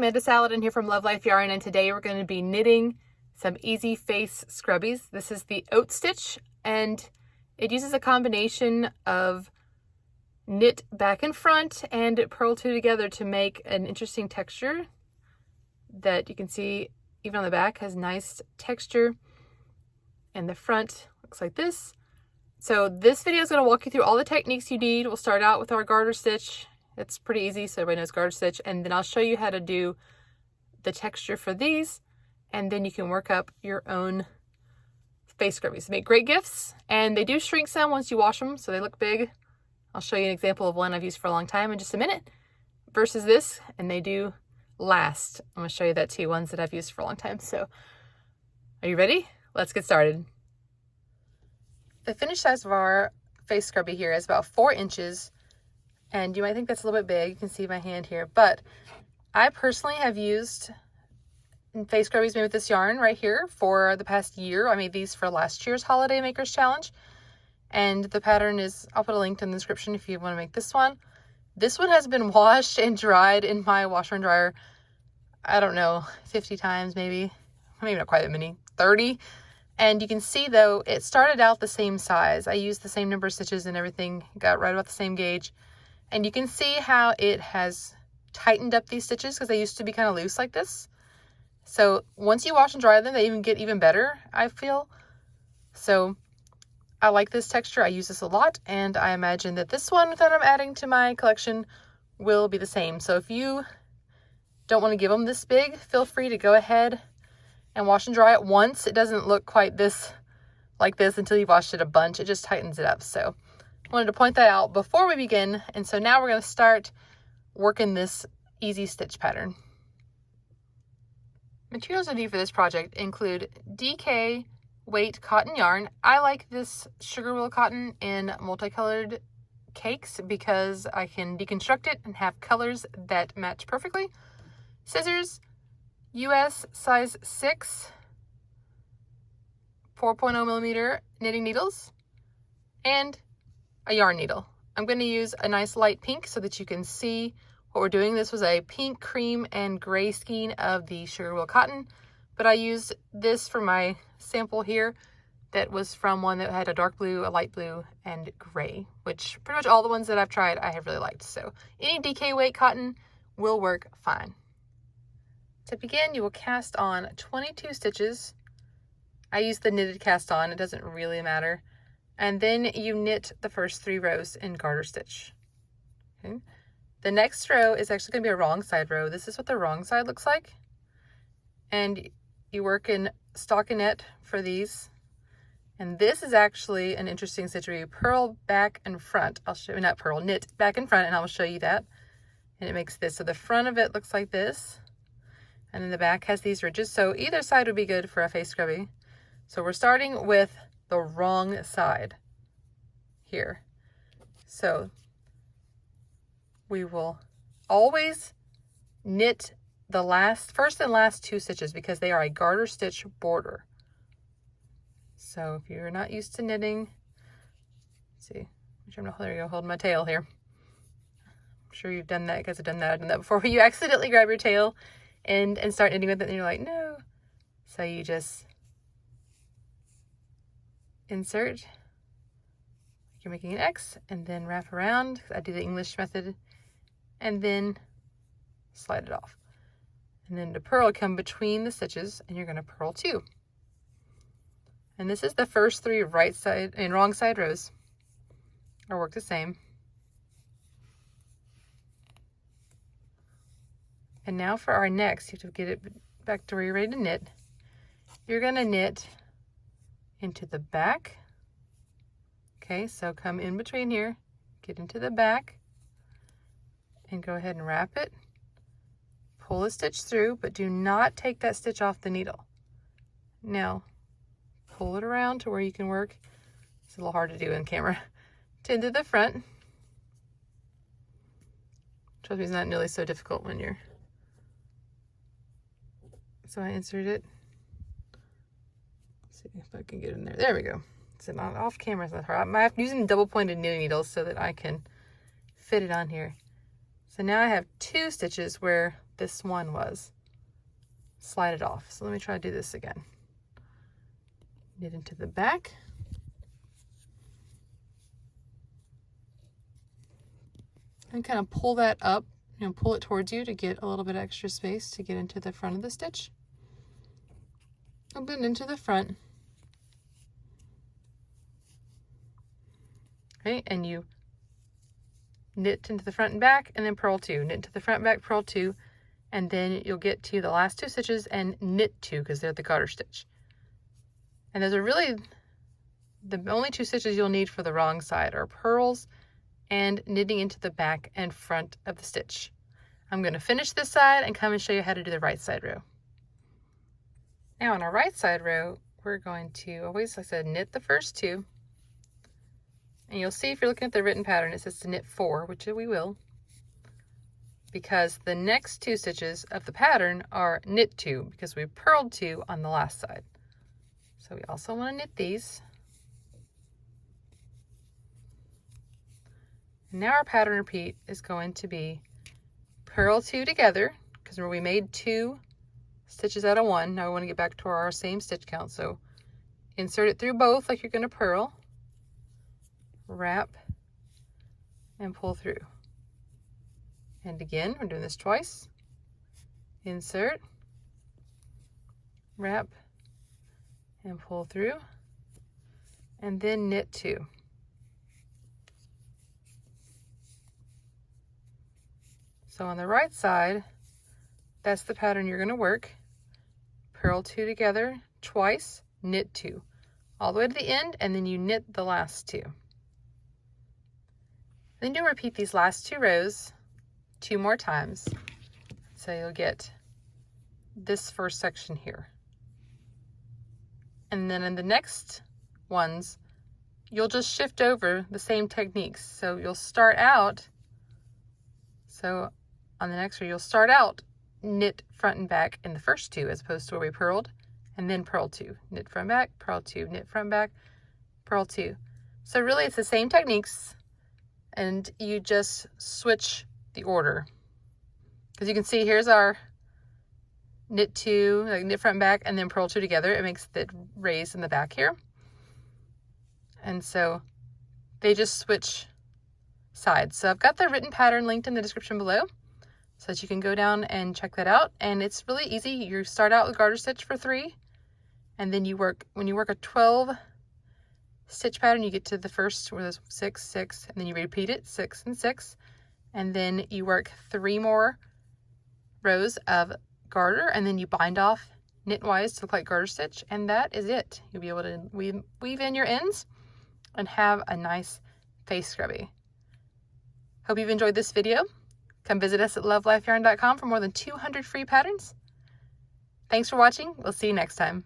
Amanda Saladin here from Love Life Yarn, and today we're going to be knitting some easy face scrubbies. This is the Oat Stitch, and it uses a combination of knit back and front and purl two together to make an interesting texture that you can see even on the back has nice texture, and the front looks like this. So this video is going to walk you through all the techniques you need. We'll start out with our garter stitch. It's pretty easy, so everybody knows garter stitch, and then I'll show you how to do the texture for these, and then you can work up your own face scrubbies. They make great gifts, and they do shrink some once you wash them, so they look big. I'll show you an example of one I've used for a long time in just a minute versus this, and they do last. I'm going to show you that too, ones that I've used for a long time. So are you ready? Let's get started. The finished size of our face scrubby here is about 4 inches. And you might think that's a little bit big. You can see my hand here, but I personally have used face scrubbies made with this yarn right here for the past year. I made these for last year's Holiday Makers Challenge, and the pattern is, I'll put a link in the description if you want to make this one. This one has been washed and dried in my washer and dryer, I don't know, 50 times maybe not quite that many, 30. And you can see though, it started out the same size. I used the same number of stitches and everything, got right about the same gauge. And you can see how it has tightened up these stitches because they used to be kind of loose like this. So once you wash and dry them, they even get even better, I feel. So I like this texture. I use this a lot, and I imagine that this one that I'm adding to my collection will be the same. So if you don't want to give them this big, feel free to go ahead and wash and dry it once. It doesn't look quite this like this until you've washed it a bunch. It just tightens it up. So I wanted to point that out before we begin. And so now we're going to start working this easy stitch pattern. Materials I need for this project include DK weight cotton yarn. I like this sugar wool cotton in multicolored cakes because I can deconstruct it and have colors that match perfectly. Scissors, US size 6, 4.0 millimeter knitting needles, and a yarn needle. I'm going to use a nice light pink so that you can see what we're doing. This was a pink, cream, and gray skein of the sugar wool cotton, but I used this for my sample here that was from one that had a dark blue, a light blue, and gray, which pretty much all the ones that I've tried I have really liked. So any DK weight cotton will work fine. To begin, you will cast on 22 stitches. I use the knitted cast on, it doesn't really matter. And then you knit the first 3 rows in garter stitch. Okay. The next row is actually going to be a wrong side row. This is what the wrong side looks like. And you work in stockinette for these. And this is actually an interesting stitch where you purl back and front. I'll show you, not purl, knit back and front, and I will show you that. And it makes this. So the front of it looks like this. And then the back has these ridges. So either side would be good for a face scrubby. So we're starting with the wrong side here. So we will always knit the first and last 2 stitches because they are a garter stitch border. So if you're not used to knitting, let's see, there you go, holding my tail here. I'm sure you've done that, you guys have done that. I've done that before, where you accidentally grab your tail and start knitting with it, and you're like, no. So you just insert, you're making an X, and then wrap around. I do the English method, and then slide it off. And then the purl come between the stitches, and you're going to purl 2. And this is the first 3 right side and wrong side rows are work the same. And now for our next, you have to get it back to where you're ready to knit. You're going to knit into the back. Okay, so come in between here, get into the back, and go ahead and wrap it. Pull a stitch through, but do not take that stitch off the needle. Now, pull it around to where you can work. It's a little hard to do in camera. Into the front. Trust me, it's not nearly so difficult when you're... So I insert it. Let's see if I can get in there. There we go. It's not off camera. It's not hard. I'm using double-pointed knitting needles so that I can fit it on here. So now I have 2 stitches where this one was. Slide it off. So let me try to do this again. Knit into the back. And kind of pull that up, pull it towards you to get a little bit of extra space to get into the front of the stitch. Open into the front. Okay, and you knit into the front and back, and then purl 2. Knit into the front and back, purl 2, and then you'll get to the last 2 stitches and knit 2 because they're the garter stitch. And those are really the only 2 stitches you'll need for the wrong side are purls and knitting into the back and front of the stitch. I'm going to finish this side and come and show you how to do the right side row. Now on our right side row, we're going to always, like I said, knit the first 2. And you'll see if you're looking at the written pattern, it says to knit 4, which we will, because the next 2 stitches of the pattern are knit 2 because we purled 2 on the last side. So we also want to knit these. And now our pattern repeat is going to be purl 2 together, because remember we made 2 stitches out of 1. Now we want to get back to our same stitch count. So insert it through both like you're going to purl. Wrap and pull through. And again, we're doing this twice. Insert, wrap, and pull through, and then knit 2. So on the right side, that's the pattern you're going to work. Purl 2 together twice, knit 2, all the way to the end, and then you knit the last 2. Then you'll repeat these last 2 rows 2 more times. So you'll get this first section here. And then in the next ones, you'll just shift over the same techniques. So you'll start out, so on the next row, you'll start out knit front and back in the first 2 as opposed to where we purled, and then purl 2. Knit front back, purl 2, knit front back, purl 2. So really it's the same techniques, and you just switch the order. Because you can see here's our knit 2, like knit front and back, and then purl 2 together. It makes the raise in the back here. And so they just switch sides. So I've got the written pattern linked in the description below so that you can go down and check that out. And it's really easy. You start out with garter stitch for 3, and then you work, when you work a 12 stitch pattern, you get to the first where there's 6, 6, and then you repeat it 6 and 6, and then you work 3 more rows of garter, and then you bind off knitwise to look like garter stitch, and that is it. You'll be able to weave in your ends and have a nice face scrubby. Hope you've enjoyed this video. Come visit us at love.life.yarn.com for more than 200 free patterns. Thanks for watching. We'll see you next time.